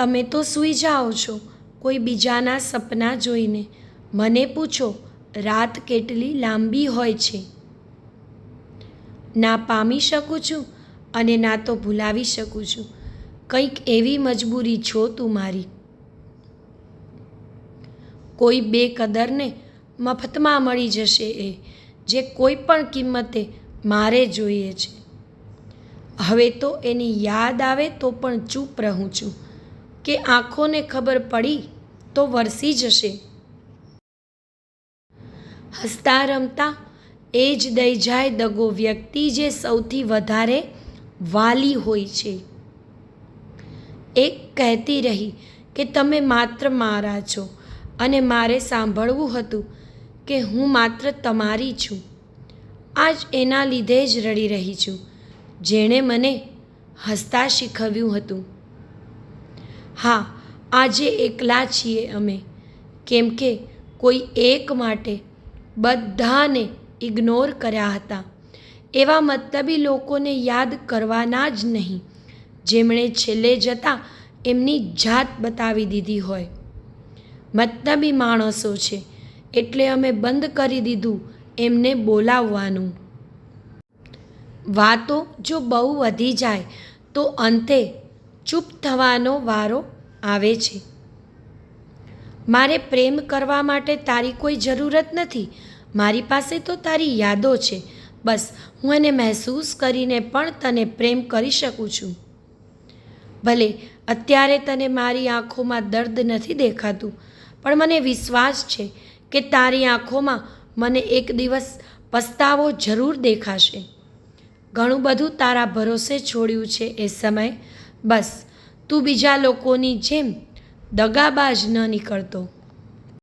તમે તો સૂઈ જાઓ છો કોઈ બીજાના સપના જોઈને, મને પૂછો રાત કેટલી લાંબી હોય છે. ના પામી શકું છું અને ના તો ભૂલાવી શકું છું. કંઈક એવી મજબૂરી છો તું મારી. કોઈ બેકદરને મફતમાં મળી જશે એ, જે કોઈ પણ કિંમતે મારે જોઈએ છે. હવે તો એની યાદ આવે તો પણ ચૂપ રહું છું કે આંખોને ખબર પડી તો વરસી જશે. હસતા રમતા એ જ દઈ જાય દગો વ્યક્તિ જે સૌથી વધારે વાલી હોય છે. એક કહેતી રહી કે તમે માત્ર મારા છો અને મારે સાંભળવું હતું કે હું માત્ર તમારી છું. આજ એના લીધે જ રડી રહી છું જેણે મને હસતા શીખવ્યું હતું. હા, આજે એકલા છીએ અમે, કેમ કે કોઈ એક માટે બધાને ઇગ્નોર કર્યા હતા. એવા મતલબી લોકોને યાદ કરવાના જ નહીં જેમણે છેલ્લે જતાં એમની જાત બતાવી દીધી હોય. મતલબી માણસો છે એટલે અમે બંધ કરી દીધું એમને બોલાવવાનું. વાતો જો બહુ વધી જાય તો અંતે ચૂપ થવાનો વારો આવે છે. મારે પ્રેમ કરવા માટે તારી કોઈ જરૂરત નથી. મારી પાસે તો તારી યાદો છે. બસ હું એને મહેસૂસ કરીને પણ તને પ્રેમ કરી શકું છું. ભલે અત્યારે તને મારી આંખોમાં દર્દ નથી દેખાતું, પણ મને વિશ્વાસ છે કે તારી આંખોમાં મને એક દિવસ પસ્તાવો જરૂર દેખાશે. ઘણું બધું તારા ભરોસે છોડ્યું છે એ સમય. બસ તું બીજા લોકોની જેમ દગાબાજ ન નીકળતો.